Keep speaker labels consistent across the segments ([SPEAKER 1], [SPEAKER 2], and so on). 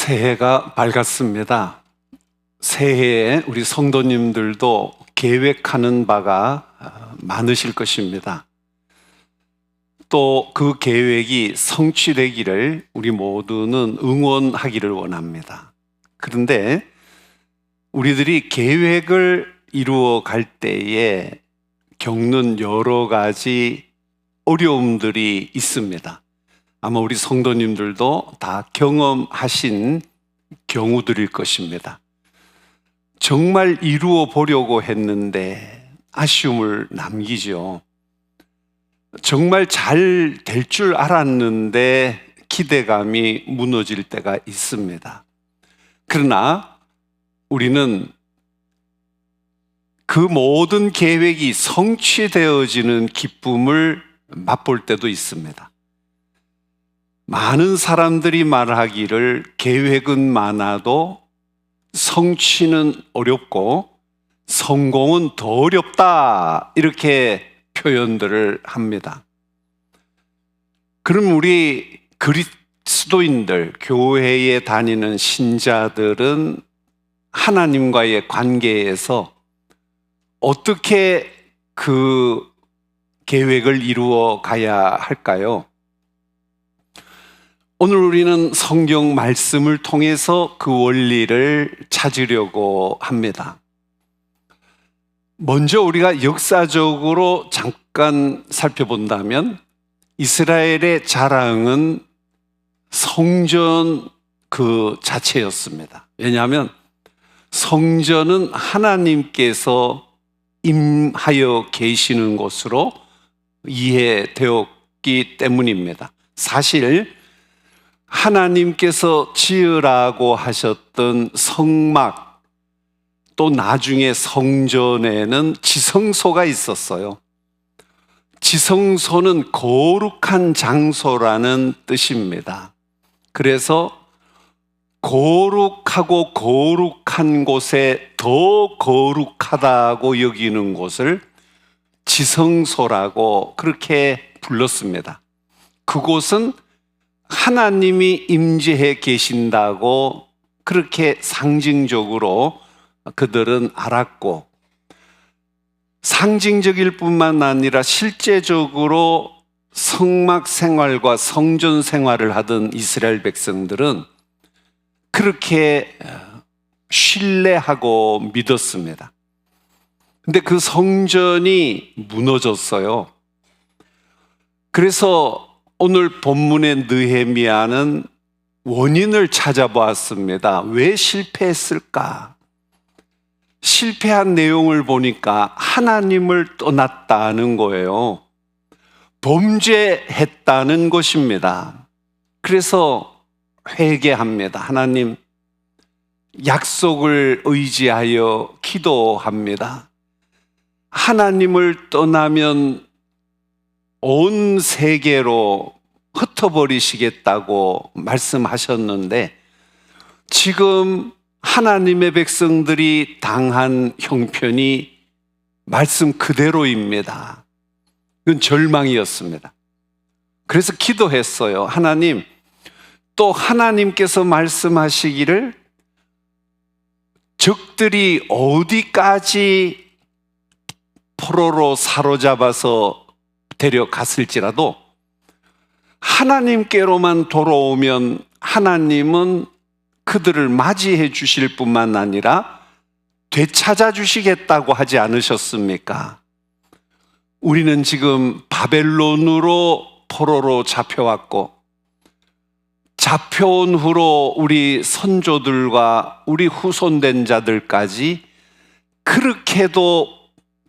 [SPEAKER 1] 새해가 밝았습니다. 새해에 우리 성도님들도 계획하는 바가 많으실 것입니다. 또 그 계획이 성취되기를 우리 모두는 응원하기를 원합니다. 그런데 우리들이 계획을 이루어 갈 때에 겪는 여러 가지 어려움들이 있습니다. 아마 우리 성도님들도 다 경험하신 경우들일 것입니다. 정말 이루어 보려고 했는데 아쉬움을 남기죠. 정말 잘 될 줄 알았는데 기대감이 무너질 때가 있습니다. 그러나 우리는 그 모든 계획이 성취되어지는 기쁨을 맛볼 때도 있습니다. 많은 사람들이 말하기를 계획은 많아도 성취는 어렵고 성공은 더 어렵다, 이렇게 표현들을 합니다. 그럼 우리 그리스도인들, 교회에 다니는 신자들은 하나님과의 관계에서 어떻게 그 계획을 이루어 가야 할까요? 오늘 우리는 성경 말씀을 통해서 그 원리를 찾으려고 합니다. 먼저 우리가 역사적으로 잠깐 살펴본다면 이스라엘의 자랑은 성전 그 자체였습니다. 왜냐하면 성전은 하나님께서 임하여 계시는 곳으로 이해되었기 때문입니다. 사실 하나님께서 지으라고 하셨던 성막, 또 나중에 성전에는 지성소가 있었어요. 지성소는 거룩한 장소라는 뜻입니다. 그래서 거룩하고 거룩한 곳에 더 거룩하다고 여기는 곳을 지성소라고 그렇게 불렀습니다. 그곳은 하나님이 임재해 계신다고 그렇게 상징적으로 그들은 알았고, 상징적일 뿐만 아니라 실제적으로 성막 생활과 성전 생활을 하던 이스라엘 백성들은 그렇게 신뢰하고 믿었습니다. 근데 그 성전이 무너졌어요. 그래서 오늘 본문의 느헤미야는 원인을 찾아보았습니다. 왜 실패했을까? 실패한 내용을 보니까 하나님을 떠났다는 거예요. 범죄했다는 것입니다. 그래서 회개합니다. 하나님, 약속을 의지하여 기도합니다. 하나님을 떠나면 온 세계로 흩어버리시겠다고 말씀하셨는데 지금 하나님의 백성들이 당한 형편이 말씀 그대로입니다. 이건 절망이었습니다. 그래서 기도했어요. 하나님, 또 하나님께서 말씀하시기를 적들이 어디까지 포로로 사로잡아서 데려갔을지라도 하나님께로만 돌아오면 하나님은 그들을 맞이해 주실 뿐만 아니라 되찾아 주시겠다고 하지 않으셨습니까? 우리는 지금 바벨론으로 포로로 잡혀왔고, 잡혀온 후로 우리 선조들과 우리 후손된 자들까지 그렇게도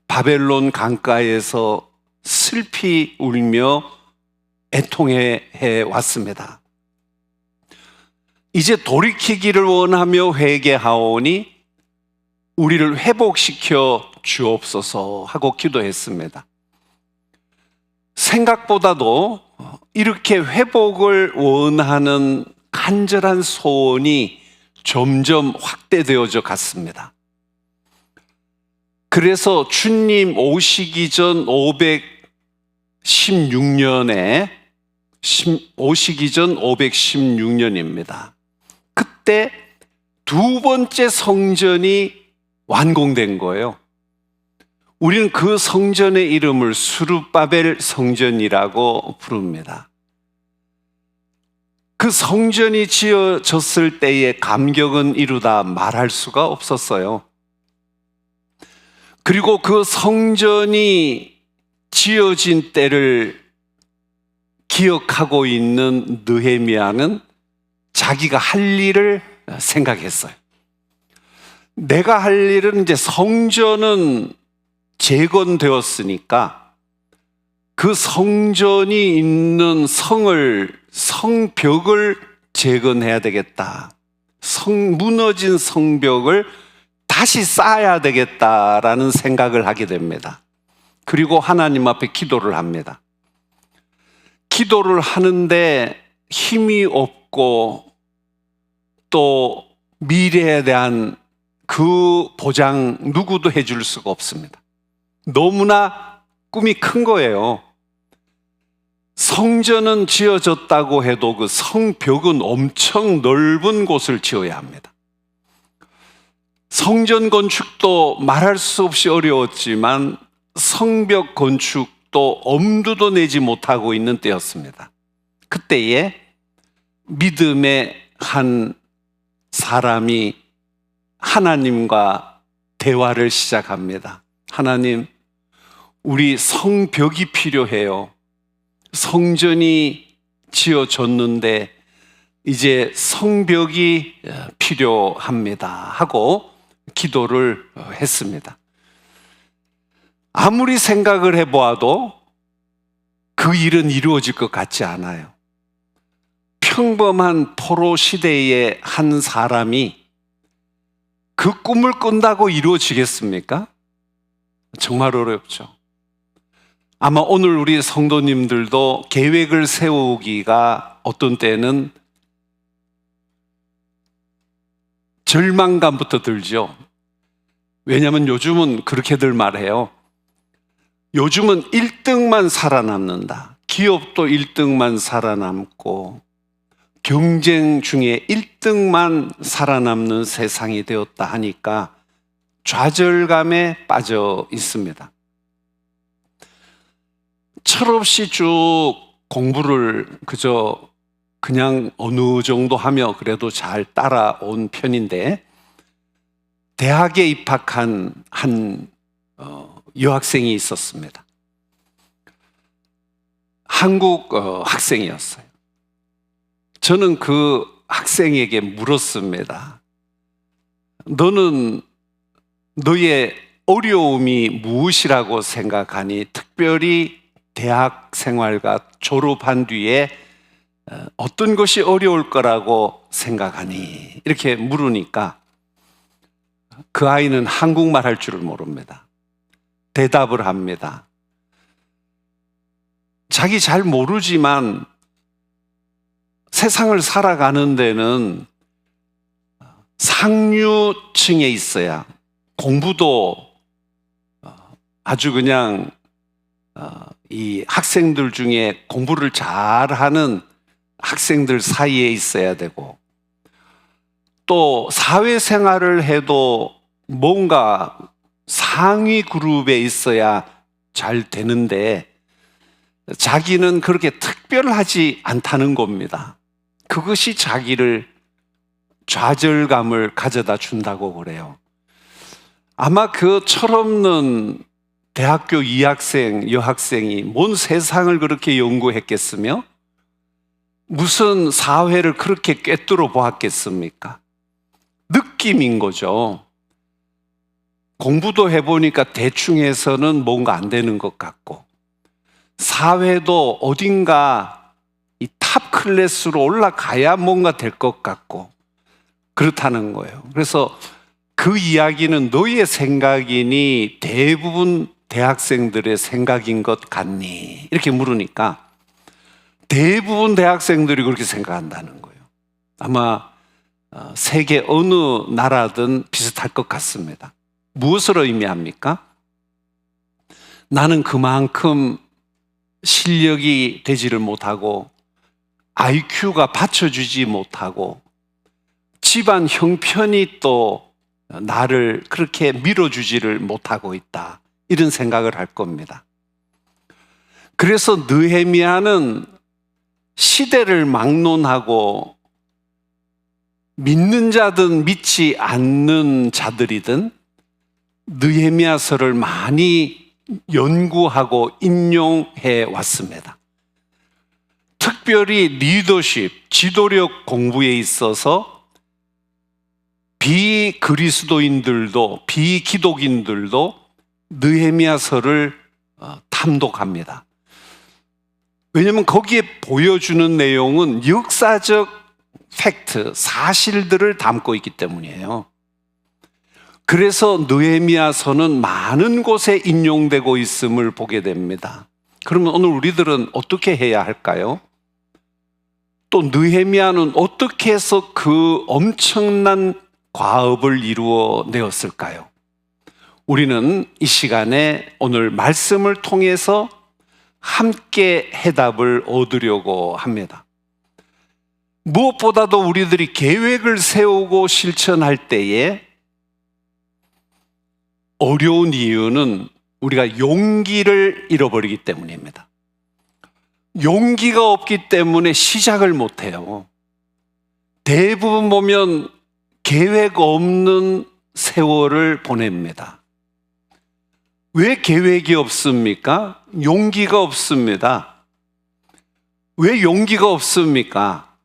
[SPEAKER 1] 바벨론 강가에서 슬피 울며 애통해 왔습니다. 이제 돌이키기를 원하며 회개하오니 우리를 회복시켜 주옵소서 하고 기도했습니다. 생각보다도 이렇게 회복을 원하는 간절한 소원이 점점 확대되어져 갔습니다. 그래서 주님 오시기 전 516년입니다. 그때 두 번째 성전이 완공된 거예요. 우리는 그 성전의 이름을 스룹바벨 성전이라고 부릅니다. 그 성전이 지어졌을 때의 감격은 이루다 말할 수가 없었어요. 그리고 그 성전이 지어진 때를 기억하고 있는 느헤미야는 자기가 할 일을 생각했어요. 내가 할 일은 이제 성전은 재건되었으니까 그 성전이 있는 성벽을 재건해야 되겠다. 무너진 성벽을 다시 쌓아야 되겠다라는 생각을 하게 됩니다. 그리고 하나님 앞에 기도를 합니다. 기도를 하는데 힘이 없고 또 미래에 대한 그 보장 누구도 해줄 수가 없습니다. 너무나 꿈이 큰 거예요. 성전은 지어졌다고 해도 그 성벽은 엄청 넓은 곳을 지어야 합니다. 성전 건축도 말할 수 없이 어려웠지만 성벽 건축도 엄두도 내지 못하고 있는 때였습니다. 그때에 믿음의 한 사람이 하나님과 대화를 시작합니다. 하나님, 우리 성벽이 필요해요. 성전이 지어졌는데 이제 성벽이 필요합니다 하고 기도를 했습니다. 아무리 생각을 해보아도 그 일은 이루어질 것 같지 않아요. 평범한 포로 시대의 한 사람이 그 꿈을 꾼다고 이루어지겠습니까? 정말 어렵죠. 아마 오늘 우리 성도님들도 계획을 세우기가 어떤 때는 절망감부터 들죠. 왜냐하면 요즘은 그렇게들 말해요. 요즘은 1등만 살아남는다. 기업도 1등만 살아남고 경쟁 중에 1등만 살아남는 세상이 되었다 하니까 좌절감에 빠져 있습니다. 철없이 쭉 공부를 그냥 어느 정도 하며 그래도 잘 따라온 편인데 대학에 입학한 한 여학생이 있었습니다. 한국 학생이었어요. 저는 그 학생에게 물었습니다. 너는 너의 어려움이 무엇이라고 생각하니? 특별히 대학 생활과 졸업한 뒤에 어떤 것이 어려울 거라고 생각하니? 이렇게 물으니까 그 아이는 한국말 할 줄을 모릅니다. 대답을 합니다. 자기 잘 모르지만 세상을 살아가는 데는 상류층에 있어야 공부도 아주 그냥 이 학생들 중에 공부를 잘하는 학생들 사이에 있어야 되고 또 사회생활을 해도 뭔가 상위 그룹에 있어야 잘 되는데 자기는 그렇게 특별하지 않다는 겁니다. 그것이 자기를 좌절감을 가져다 준다고 그래요. 아마 그 철없는 대학교 2학생, 여학생이 뭔 세상을 그렇게 연구했겠으며 무슨 사회를 그렇게 꿰뚫어 보았겠습니까? 느낌인 거죠. 공부도 해보니까 대충 해서는 뭔가 안 되는 것 같고 사회도 어딘가 이 탑 클래스로 올라가야 뭔가 될 것 같고 그렇다는 거예요. 그래서 그 이야기는 너의 생각이니 대부분 대학생들의 생각인 것 같니? 이렇게 물으니까 대부분 대학생들이 그렇게 생각한다는 거예요. 아마 세계 어느 나라든 비슷할 것 같습니다. 무엇을 의미합니까? 나는 그만큼 실력이 되지를 못하고 IQ가 받쳐주지 못하고 집안 형편이 또 나를 그렇게 밀어주지를 못하고 있다, 이런 생각을 할 겁니다. 그래서 느헤미야는 시대를 막론하고 믿는 자든 믿지 않는 자들이든 느헤미야서를 많이 연구하고 인용해 왔습니다. 특별히 리더십, 지도력 공부에 있어서 비그리스도인들도 비기독인들도 느헤미야서를 탐독합니다. 왜냐하면 거기에 보여주는 내용은 역사적 팩트, 사실들을 담고 있기 때문이에요. 그래서 느헤미야서는 많은 곳에 인용되고 있음을 보게 됩니다. 그러면 오늘 우리들은 어떻게 해야 할까요? 또 느헤미야는 어떻게 해서 그 엄청난 과업을 이루어내었을까요? 우리는 이 시간에 오늘 말씀을 통해서 함께 해답을 얻으려고 합니다. 무엇보다도 우리들이 계획을 세우고 실천할 때에 어려운 이유는 우리가 용기를 잃어버리기 때문입니다. 용기가 없기 때문에 시작을 못해요. 대부분 보면 계획 없는 세월을 보냅니다. 왜 계획이 없습니까? 용기가 없습니다. 왜 용기가 없습니까?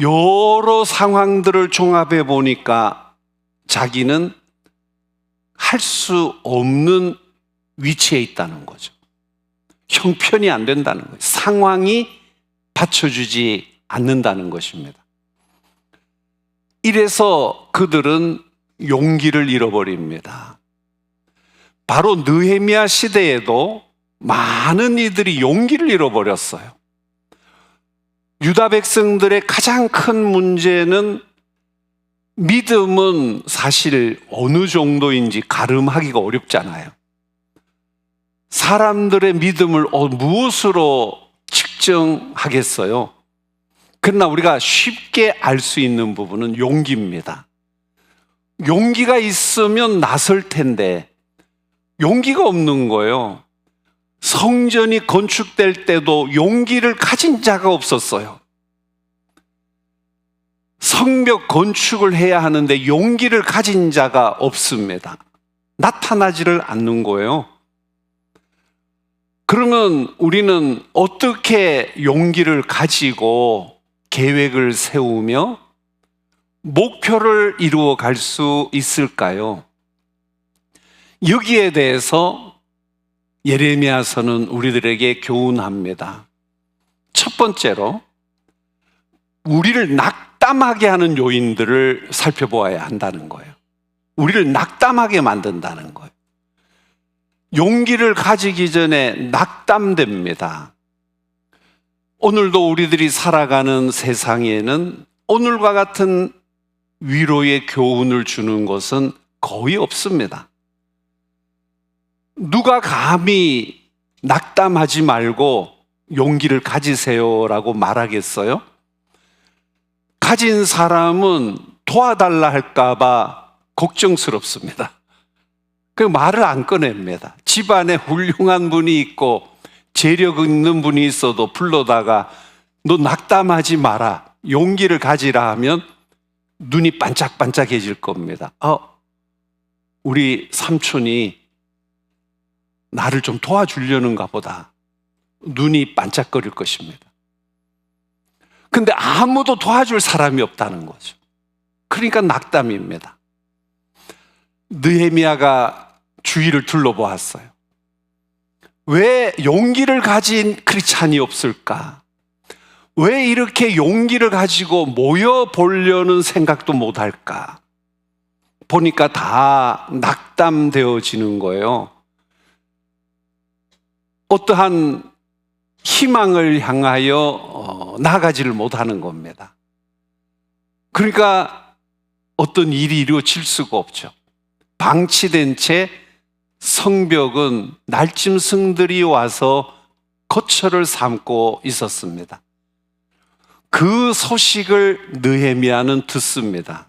[SPEAKER 1] 여러 상황들을 종합해 보니까 자기는 할 수 없는 위치에 있다는 거죠. 형편이 안 된다는 거예요. 상황이 받쳐주지 않는다는 것입니다. 이래서 그들은 용기를 잃어버립니다. 바로 느헤미야 시대에도 많은 이들이 용기를 잃어버렸어요. 유다 백성들의 가장 큰 문제는 믿음은 사실 어느 정도인지 가름하기가 어렵잖아요. 사람들의 믿음을 무엇으로 측정하겠어요? 그러나 우리가 쉽게 알 수 있는 부분은 용기입니다. 용기가 있으면 나설 텐데 용기가 없는 거예요. 성전이 건축될 때도 용기를 가진 자가 없었어요. 성벽 건축을 해야 하는데 용기를 가진 자가 없습니다. 나타나지를 않는 거예요. 그러면 우리는 어떻게 용기를 가지고 계획을 세우며 목표를 이루어 갈 수 있을까요? 여기에 대해서 예레미야서는 우리들에게 교훈합니다. 첫 번째로 우리를 낙담하게 하는 요인들을 살펴보아야 한다는 거예요. 우리를 낙담하게 만든다는 거예요. 용기를 가지기 전에 낙담됩니다. 오늘도 우리들이 살아가는 세상에는 오늘과 같은 위로의 교훈을 주는 것은 거의 없습니다. 누가 감히 낙담하지 말고 용기를 가지세요라고 말하겠어요? 가진 사람은 도와달라 할까봐 걱정스럽습니다. 그 말을 안 꺼냅니다. 집안에 훌륭한 분이 있고 재력 있는 분이 있어도 불러다가 너 낙담하지 마라, 용기를 가지라 하면 눈이 반짝반짝해질 겁니다. 우리 삼촌이 나를 좀 도와주려는가 보다. 눈이 반짝거릴 것입니다. 근데 아무도 도와줄 사람이 없다는 거죠. 그러니까 낙담입니다. 느헤미야가 주위를 둘러보았어요. 왜 용기를 가진 크리스찬이 없을까? 왜 이렇게 용기를 가지고 모여보려는 생각도 못할까? 보니까 다 낙담되어지는 거예요. 어떠한 희망을 향하여 나아가지를 못하는 겁니다. 그러니까 어떤 일이 이루어질 수가 없죠. 방치된 채 성벽은 날짐승들이 와서 거처를 삼고 있었습니다. 그 소식을 느헤미야는 듣습니다.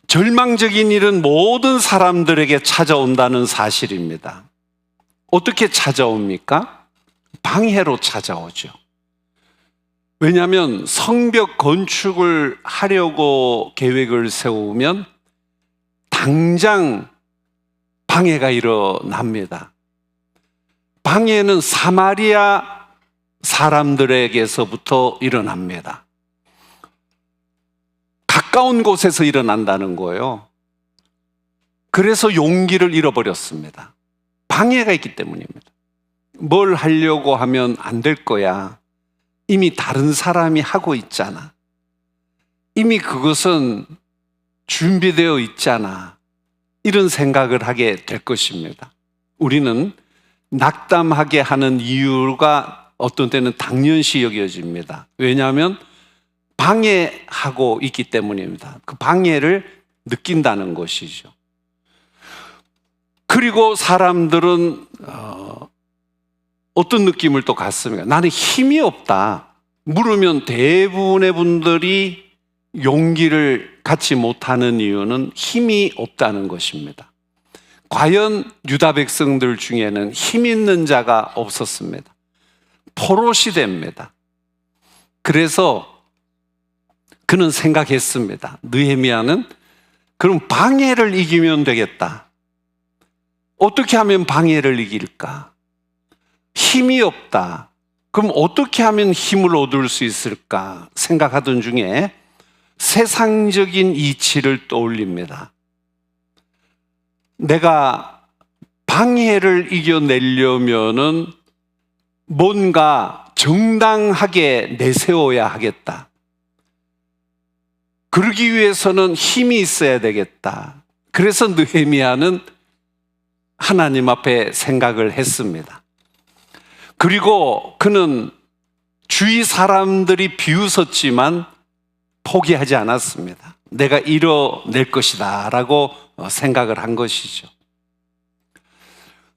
[SPEAKER 1] 절망적인 일은 모든 사람들에게 찾아온다는 사실입니다. 어떻게 찾아옵니까? 방해로 찾아오죠. 왜냐하면 성벽 건축을 하려고 계획을 세우면 당장 방해가 일어납니다. 방해는 사마리아 사람들에게서부터 일어납니다. 가까운 곳에서 일어난다는 거예요. 그래서 용기를 잃어버렸습니다. 방해가 있기 때문입니다. 뭘 하려고 하면 안 될 거야. 이미 다른 사람이 하고 있잖아. 이미 그것은 준비되어 있잖아. 이런 생각을 하게 될 것입니다. 우리는 낙담하게 하는 이유가 어떤 때는 당연시 여겨집니다. 왜냐하면 방해하고 있기 때문입니다. 그 방해를 느낀다는 것이죠. 그리고 사람들은 어떤 느낌을 또 갖습니까? 나는 힘이 없다. 물으면 대부분의 분들이 용기를 갖지 못하는 이유는 힘이 없다는 것입니다. 과연 유다 백성들 중에는 힘 있는 자가 없었습니다. 포로시대입니다. 그래서 그는 생각했습니다. 느헤미야는 그럼 방해를 이기면 되겠다. 어떻게 하면 방해를 이길까? 힘이 없다. 그럼 어떻게 하면 힘을 얻을 수 있을까? 생각하던 중에 세상적인 이치를 떠올립니다. 내가 방해를 이겨내려면은 뭔가 정당하게 내세워야 하겠다. 그러기 위해서는 힘이 있어야 되겠다. 그래서 느헤미야는 하나님 앞에 생각을 했습니다. 그리고 그는 주위 사람들이 비웃었지만 포기하지 않았습니다. 내가 이뤄낼 것이다 라고 생각을 한 것이죠.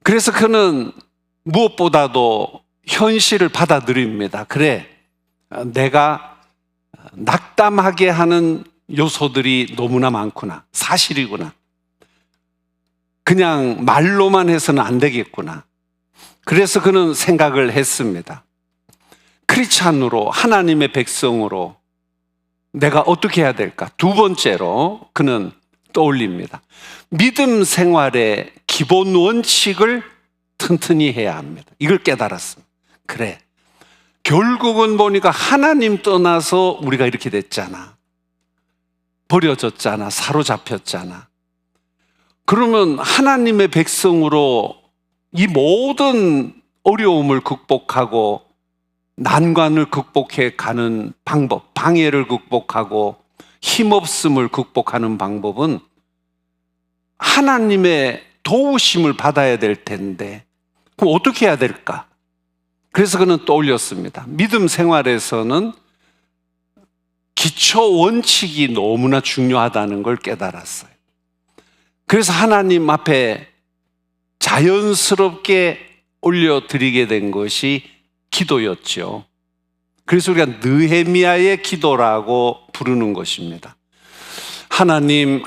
[SPEAKER 1] 그래서 그는 무엇보다도 현실을 받아들입니다. 그래, 내가 낙담하게 하는 요소들이 너무나 많구나. 사실이구나. 그냥 말로만 해서는 안 되겠구나. 그래서 그는 생각을 했습니다. 크리스찬으로, 하나님의 백성으로 내가 어떻게 해야 될까? 두 번째로 그는 떠올립니다. 믿음 생활의 기본 원칙을 튼튼히 해야 합니다. 이걸 깨달았습니다. 그래, 결국은 보니까 하나님 떠나서 우리가 이렇게 됐잖아. 버려졌잖아. 사로잡혔잖아. 그러면 하나님의 백성으로 이 모든 어려움을 극복하고 난관을 극복해 가는 방법, 방해를 극복하고 힘없음을 극복하는 방법은 하나님의 도우심을 받아야 될 텐데 그럼 어떻게 해야 될까? 그래서 그는 떠올렸습니다. 믿음 생활에서는 기초 원칙이 너무나 중요하다는 걸 깨달았어요. 그래서 하나님 앞에 자연스럽게 올려드리게 된 것이 기도였죠. 그래서 우리가 느헤미야의 기도라고 부르는 것입니다. 하나님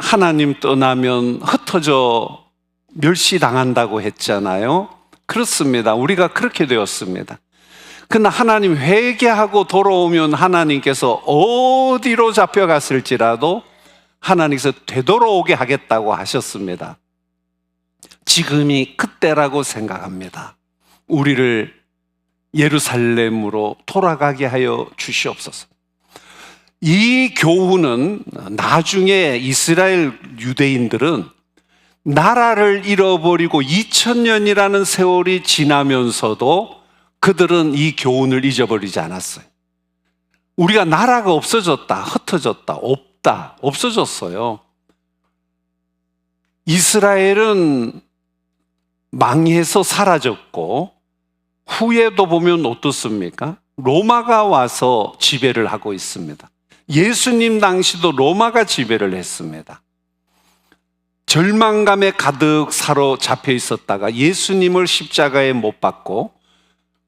[SPEAKER 1] 떠나면 흩어져 멸시당한다고 했잖아요. 그렇습니다. 우리가 그렇게 되었습니다. 그러나 하나님 회개하고 돌아오면 하나님께서 어디로 잡혀갔을지라도 하나님께서 되돌아오게 하겠다고 하셨습니다. 지금이 그때라고 생각합니다. 우리를 예루살렘으로 돌아가게 하여 주시옵소서. 이 교훈은 나중에 이스라엘 유대인들은 나라를 잃어버리고 2000년이라는 세월이 지나면서도 그들은 이 교훈을 잊어버리지 않았어요. 우리가 나라가 없어졌다, 흩어졌다, 없다, 없어졌어요. 이스라엘은 망해서 사라졌고 후에도 보면 어떻습니까? 로마가 와서 지배를 하고 있습니다. 예수님 당시도 로마가 지배를 했습니다. 절망감에 가득 사로잡혀 있었다가 예수님을 십자가에 못 박고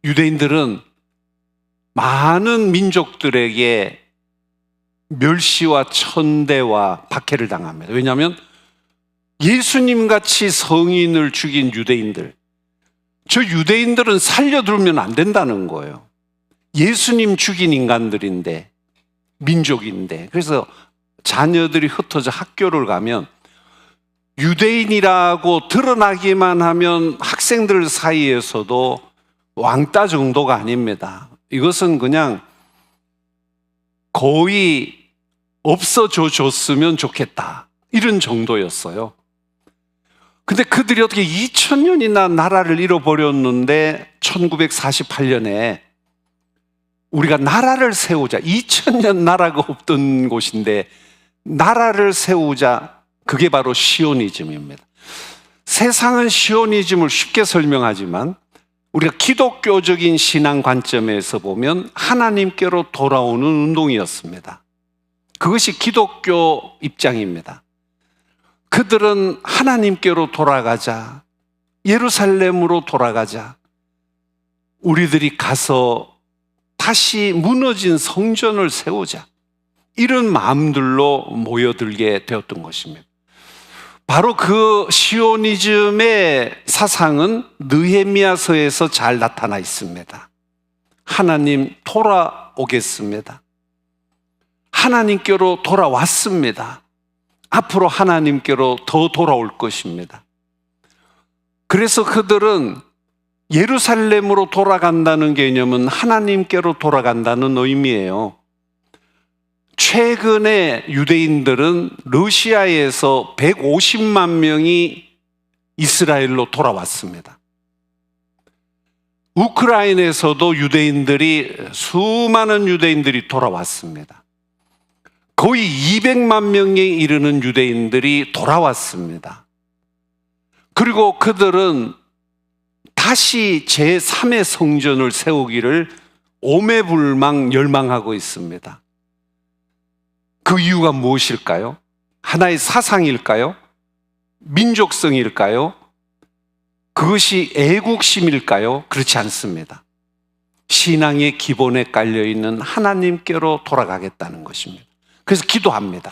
[SPEAKER 1] 유대인들은 많은 민족들에게 멸시와 천대와 박해를 당합니다. 왜냐하면 예수님같이 성인을 죽인 유대인들, 저 유대인들은 살려두면 안 된다는 거예요. 예수님 죽인 인간들인데, 민족인데. 그래서 자녀들이 흩어져 학교를 가면 유대인이라고 드러나기만 하면 학생들 사이에서도 왕따 정도가 아닙니다. 이것은 그냥 거의 없어져 줬으면 좋겠다, 이런 정도였어요. 근데 그들이 어떻게 2000년이나 나라를 잃어버렸는데 1948년에 우리가 나라를 세우자, 2000년 나라가 없던 곳인데 나라를 세우자, 그게 바로 시오니즘입니다. 세상은 시오니즘을 쉽게 설명하지만 우리가 기독교적인 신앙 관점에서 보면 하나님께로 돌아오는 운동이었습니다. 그것이 기독교 입장입니다. 그들은 하나님께로 돌아가자, 예루살렘으로 돌아가자, 우리들이 가서 다시 무너진 성전을 세우자, 이런 마음들로 모여들게 되었던 것입니다. 바로 그 시오니즘의 사상은 느헤미야서에서 잘 나타나 있습니다. 하나님 돌아오겠습니다. 하나님께로 돌아왔습니다. 앞으로 하나님께로 더 돌아올 것입니다. 그래서 그들은 예루살렘으로 돌아간다는 개념은 하나님께로 돌아간다는 의미예요. 최근에 유대인들은 러시아에서 150만 명이 이스라엘로 돌아왔습니다. 우크라이나에서도 수많은 유대인들이 돌아왔습니다. 거의 200만 명에 이르는 유대인들이 돌아왔습니다. 그리고 그들은 다시 제3의 성전을 세우기를 오매불망 열망하고 있습니다. 그 이유가 무엇일까요? 하나의 사상일까요? 민족성일까요? 그것이 애국심일까요? 그렇지 않습니다. 신앙의 기본에 깔려있는 하나님께로 돌아가겠다는 것입니다. 그래서 기도합니다.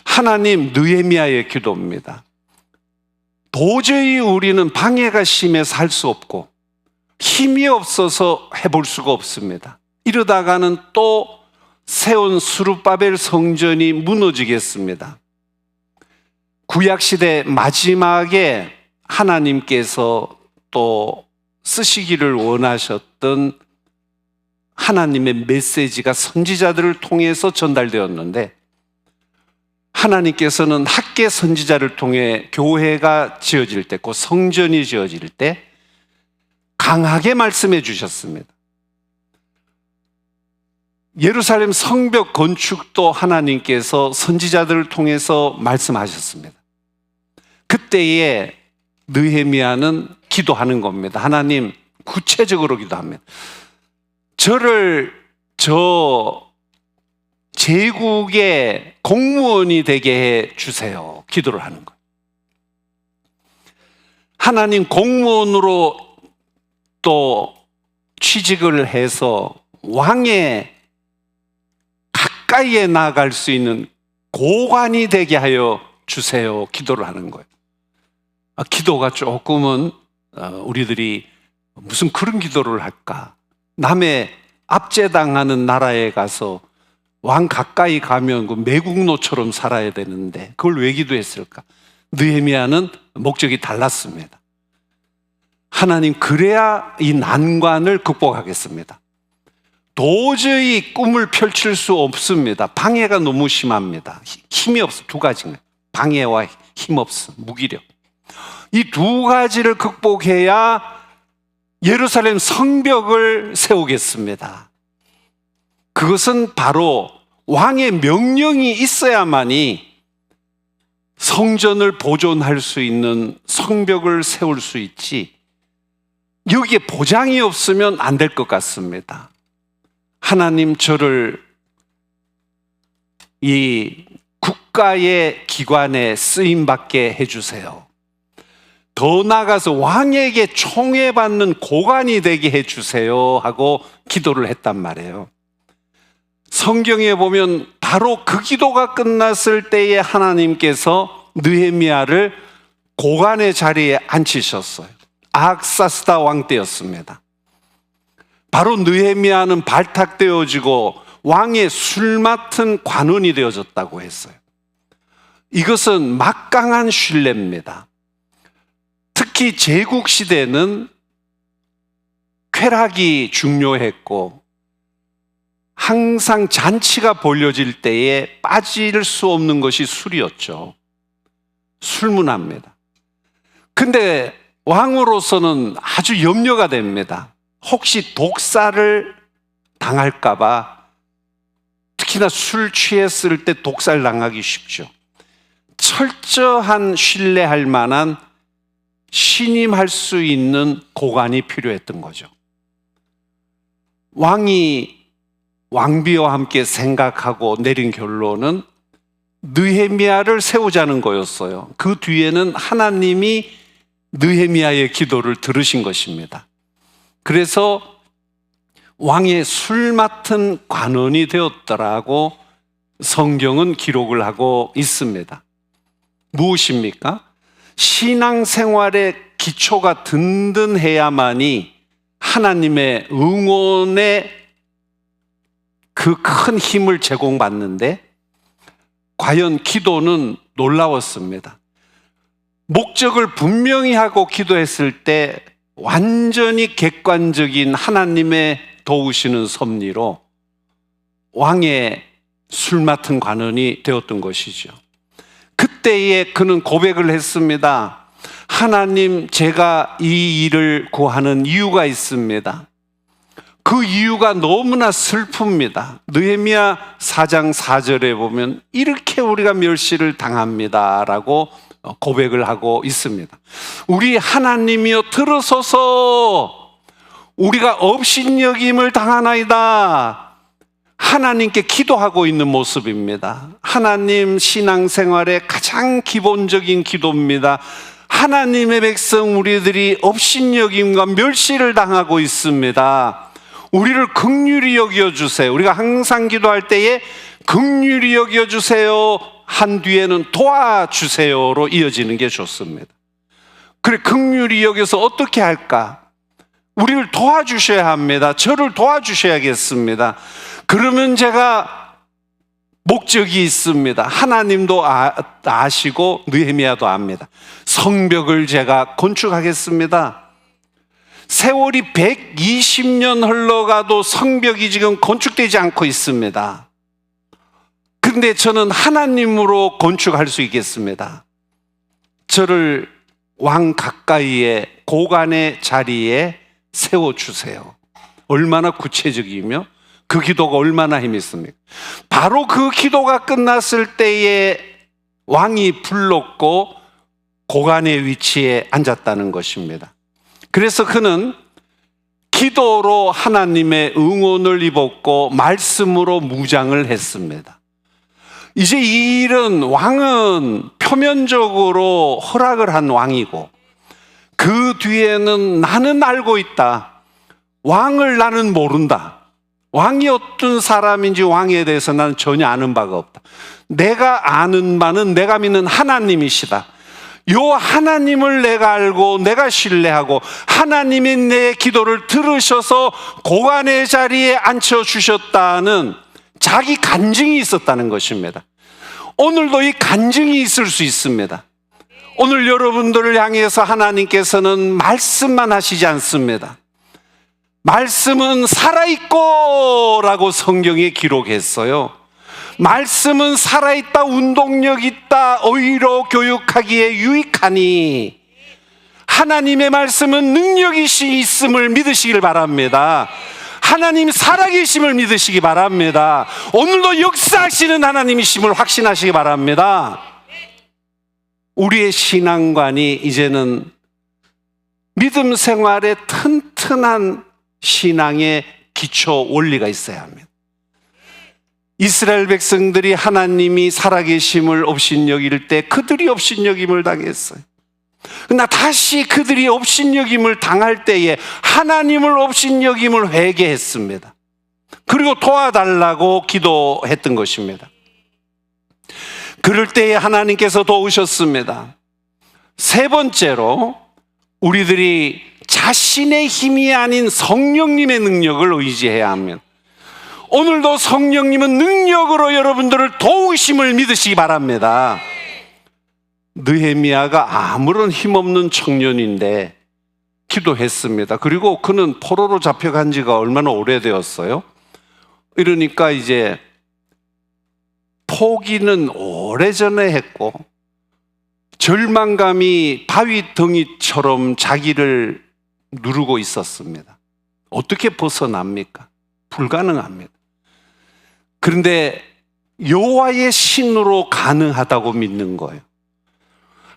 [SPEAKER 1] 하나님, 느헤미야의 기도입니다. 도저히 우리는 방해가 심해서 할 수 없고 힘이 없어서 해볼 수가 없습니다. 이러다가는 또 세운 스룹바벨 성전이 무너지겠습니다. 구약시대 마지막에 하나님께서 또 쓰시기를 원하셨던 하나님의 메시지가 선지자들을 통해서 전달되었는데, 하나님께서는 학계 선지자를 통해 교회가 지어질 때, 그 성전이 지어질 때 강하게 말씀해 주셨습니다. 예루살렘 성벽 건축도 하나님께서 선지자들을 통해서 말씀하셨습니다. 그때에 느헤미야는 기도하는 겁니다. 하나님, 구체적으로 기도합니다. 저 제국의 공무원이 되게 해 주세요. 기도를 하는 거예요. 하나님, 공무원으로 또 취직을 해서 왕의 가까이에 나아갈 수 있는 고관이 되게 하여 주세요. 기도를 하는 거예요. 기도가 조금은 우리들이 무슨 그런 기도를 할까? 남의 압제당하는 나라에 가서 왕 가까이 가면 그 매국노처럼 살아야 되는데 그걸 왜 기도했을까? 느헤미야는 목적이 달랐습니다. 하나님, 그래야 이 난관을 극복하겠습니다. 도저히 꿈을 펼칠 수 없습니다. 방해가 너무 심합니다. 힘이 없어. 두 가지가 방해와 힘 없음, 무기력. 이 두 가지를 극복해야 예루살렘 성벽을 세우겠습니다. 그것은 바로 왕의 명령이 있어야만이 성전을 보존할 수 있는 성벽을 세울 수 있지, 여기에 보장이 없으면 안 될 것 같습니다. 하나님, 저를 이 국가의 기관에 쓰임받게 해주세요. 더 나아가서 왕에게 총애받는 고관이 되게 해주세요 하고 기도를 했단 말이에요. 성경에 보면 바로 그 기도가 끝났을 때에 하나님께서 느헤미야를 고관의 자리에 앉히셨어요. 아학사스다 왕 때였습니다. 바로 느헤미야는 발탁되어지고 왕의 술 맡은 관원이 되어졌다고 했어요. 이것은 막강한 신뢰입니다. 특히 제국 시대는 쾌락이 중요했고 항상 잔치가 벌어질 때에 빠질 수 없는 것이 술이었죠. 술 문화입니다. 근데 왕으로서는 아주 염려가 됩니다. 혹시 독살을 당할까봐, 특히나 술 취했을 때 독살 당하기 쉽죠. 철저한 신뢰할 만한 신임할 수 있는 고관이 필요했던 거죠. 왕이 왕비와 함께 생각하고 내린 결론은 느헤미야를 세우자는 거였어요. 그 뒤에는 하나님이 느헤미야의 기도를 들으신 것입니다. 그래서 왕의 술 맡은 관원이 되었더라고 성경은 기록을 하고 있습니다. 무엇입니까? 신앙생활의 기초가 든든해야만이 하나님의 응원에 그 큰 힘을 제공받는데, 과연 기도는 놀라웠습니다. 목적을 분명히 하고 기도했을 때 완전히 객관적인 하나님의 도우시는 섭리로 왕의 술 맡은 관원이 되었던 것이죠. 그때에 그는 고백을 했습니다. 하나님, 제가 이 일을 구하는 이유가 있습니다. 그 이유가 너무나 슬픕니다. 느헤미야 4장 4절에 보면 이렇게 우리가 멸시를 당합니다 라고 고백을 하고 있습니다. 우리 하나님이여 들으소서, 우리가 업신여김을 당하나이다. 하나님께 기도하고 있는 모습입니다. 하나님, 신앙생활의 가장 기본적인 기도입니다. 하나님의 백성 우리들이 업신여김과 멸시를 당하고 있습니다. 우리를 긍휼히 여겨주세요. 우리가 항상 기도할 때에 긍휼히 여겨주세요 한 뒤에는 도와주세요로 이어지는 게 좋습니다. 그래, 긍휼히 여겨서 어떻게 할까? 우리를 도와주셔야 합니다. 저를 도와주셔야겠습니다. 그러면 제가 목적이 있습니다. 하나님도 아시고 느헤미야도 압니다. 성벽을 제가 건축하겠습니다. 세월이 120년 흘러가도 성벽이 지금 건축되지 않고 있습니다. 근데 저는 하나님으로 건축할 수 있겠습니다. 저를 왕 가까이에 고관의 자리에 세워주세요. 얼마나 구체적이며 그 기도가 얼마나 힘이 있습니까? 바로 그 기도가 끝났을 때에 왕이 불렀고 고관의 위치에 앉았다는 것입니다. 그래서 그는 기도로 하나님의 응원을 입었고 말씀으로 무장을 했습니다. 이제 이 일은, 왕은 표면적으로 허락을 한 왕이고 그 뒤에는 나는 알고 있다. 왕을 나는 모른다. 왕이 어떤 사람인지 왕에 대해서 나는 전혀 아는 바가 없다. 내가 아는 바는 내가 믿는 하나님이시다. 요 하나님을 내가 알고 내가 신뢰하고 하나님이 내 기도를 들으셔서 고관의 자리에 앉혀주셨다는 자기 간증이 있었다는 것입니다. 오늘도 이 간증이 있을 수 있습니다. 오늘 여러분들을 향해서 하나님께서는 말씀만 하시지 않습니다. 말씀은 살아있고 라고 성경에 기록했어요. 말씀은 살아있다, 운동력 있다, 의로 교육하기에 유익하니 하나님의 말씀은 능력이 있음을 믿으시길 바랍니다. 하나님 살아계심을 믿으시기 바랍니다. 오늘도 역사하시는 하나님이심을 확신하시기 바랍니다. 우리의 신앙관이 이제는 믿음 생활에 튼튼한 신앙의 기초 원리가 있어야 합니다. 이스라엘 백성들이 하나님이 살아계심을 업신여길 때 그들이 업신여김을 당했어요. 그러나 다시 그들이 업신여김을 당할 때에 하나님을 업신여김을 회개했습니다. 그리고 도와달라고 기도했던 것입니다. 그럴 때에 하나님께서 도우셨습니다. 세 번째로 우리들이 자신의 힘이 아닌 성령님의 능력을 의지해야 합니다. 오늘도 성령님은 능력으로 여러분들을 도우심을 믿으시기 바랍니다. 느헤미야가 아무런 힘없는 청년인데 기도했습니다. 그리고 그는 포로로 잡혀간 지가 얼마나 오래되었어요? 이러니까 이제 포기는 오래전에 했고 절망감이 바위 덩이처럼 자기를 누르고 있었습니다. 어떻게 벗어납니까? 불가능합니다. 그런데 여호와의 신으로 가능하다고 믿는 거예요.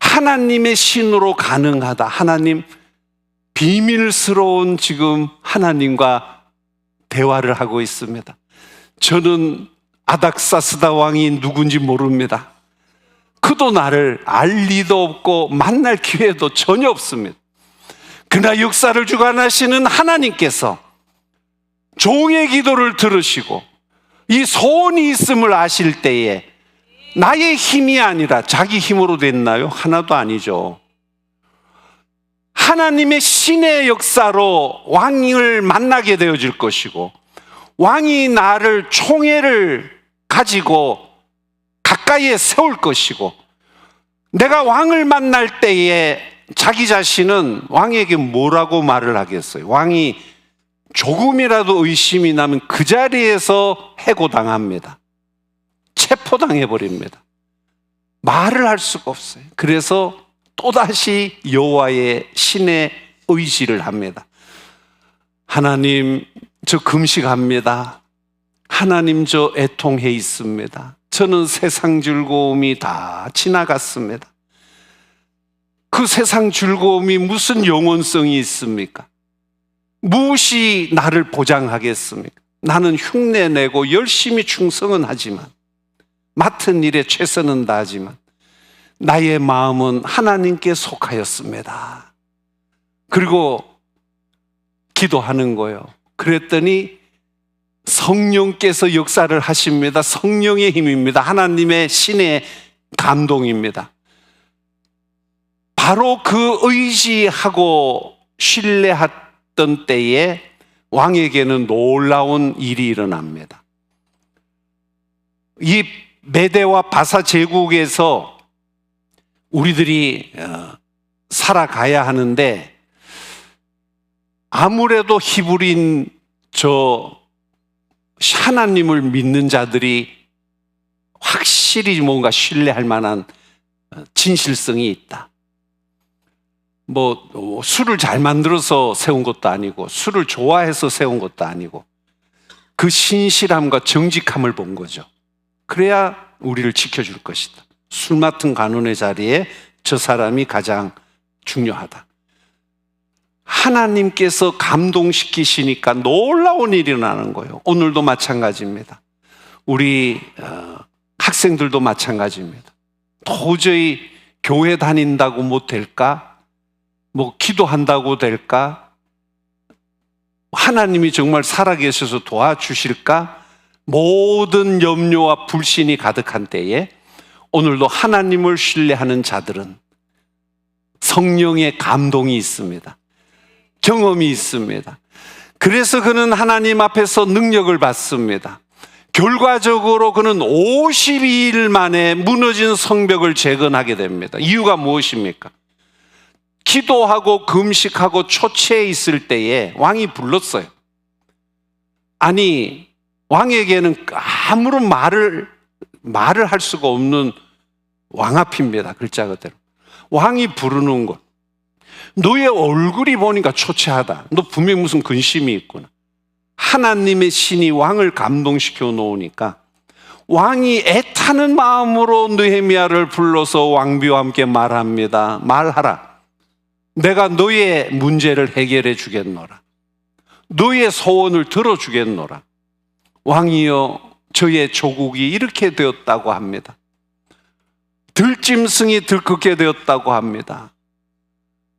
[SPEAKER 1] 하나님의 신으로 가능하다. 하나님, 비밀스러운 지금 하나님과 대화를 하고 있습니다. 저는 아닥사스다 왕이 누군지 모릅니다. 그도 나를 알 리도 없고 만날 기회도 전혀 없습니다. 그러나 역사를 주관하시는 하나님께서 종의 기도를 들으시고 이 소원이 있음을 아실 때에 나의 힘이 아니라 자기 힘으로 됐나요? 하나도 아니죠. 하나님의 신의 역사로 왕을 만나게 되어질 것이고 왕이 나를 총애를 가지고 가까이에 세울 것이고 내가 왕을 만날 때에 자기 자신은 왕에게 뭐라고 말을 하겠어요? 왕이 조금이라도 의심이 나면 그 자리에서 해고당합니다. 체포당해버립니다. 말을 할 수가 없어요. 그래서 또다시 여호와의 신의 의지를 합니다. 하나님, 저 금식합니다. 하나님, 저 애통해 있습니다. 저는 세상 즐거움이 다 지나갔습니다. 그 세상 즐거움이 무슨 영원성이 있습니까? 무엇이 나를 보장하겠습니까? 나는 흉내내고 열심히 충성은 하지만 맡은 일에 최선은 다하지만 나의 마음은 하나님께 속하였습니다. 그리고 기도하는 거예요. 그랬더니 성령께서 역사를 하십니다. 성령의 힘입니다. 하나님의 신의 감동입니다. 바로 그 의지하고 신뢰했던 때에 왕에게는 놀라운 일이 일어납니다. 이 메대와 바사 제국에서 우리들이 살아가야 하는데 아무래도 히브리인 저 하나님을 믿는 자들이 확실히 뭔가 신뢰할 만한 진실성이 있다. 뭐 술을 잘 만들어서 세운 것도 아니고 술을 좋아해서 세운 것도 아니고 그 신실함과 정직함을 본 거죠. 그래야 우리를 지켜줄 것이다. 술 맡은 간원의 자리에 저 사람이 가장 중요하다. 하나님께서 감동시키시니까 놀라운 일이 일어나는 거예요. 오늘도 마찬가지입니다. 우리 학생들도 마찬가지입니다. 도저히 교회 다닌다고 못 될까? 뭐 기도한다고 될까? 하나님이 정말 살아계셔서 도와주실까? 모든 염려와 불신이 가득한 때에 오늘도 하나님을 신뢰하는 자들은 성령의 감동이 있습니다. 경험이 있습니다. 그래서 그는 하나님 앞에서 능력을 받습니다. 결과적으로 그는 52일 만에 무너진 성벽을 재건하게 됩니다. 이유가 무엇입니까? 기도하고 금식하고 초췌해 있을 때에 왕이 불렀어요. 아니, 왕에게는 아무런 말을 할 수가 없는 왕 앞입니다. 글자 그대로. 왕이 부르는 것. 너의 얼굴이 보니까 초췌하다. 너 분명 무슨 근심이 있구나. 하나님의 신이 왕을 감동시켜 놓으니까 왕이 애타는 마음으로 느헤미야를 불러서 왕비와 함께 말합니다. 말하라. 내가 너의 문제를 해결해 주겠노라. 너의 소원을 들어주겠노라. 왕이여, 저의 조국이 이렇게 되었다고 합니다. 들짐승이 들끓게 되었다고 합니다.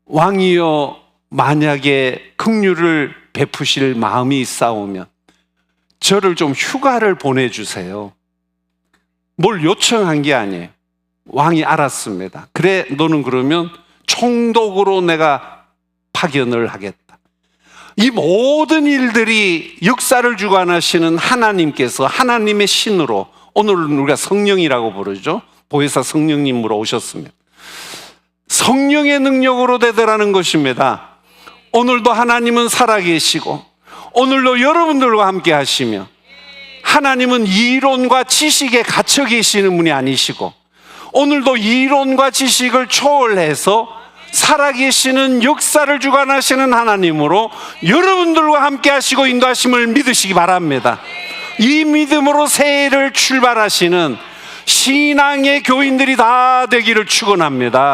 [SPEAKER 1] 왕이여 만약에 긍휼을 베푸실 마음이 있사오면 저를 좀 휴가를 보내주세요. 뭘 요청한 게 아니에요. 왕이 알았습니다. 그래, 너는 그러면 총독으로 내가 파견을 하겠다. 이 모든 일들이 역사를 주관하시는 하나님께서 하나님의 신으로, 오늘은 우리가 성령이라고 부르죠. 보혜사 성령님으로 오셨습니다. 성령의 능력으로 되더라는 것입니다. 오늘도 하나님은 살아계시고 오늘도 여러분들과 함께 하시며, 하나님은 이론과 지식에 갇혀 계시는 분이 아니시고 오늘도 이론과 지식을 초월해서 살아계시는 역사를 주관하시는 하나님으로 여러분들과 함께 하시고 인도하심을 믿으시기 바랍니다. 이 믿음으로 새해를 출발하시는 신앙의 교인들이 다 되기를 축원합니다.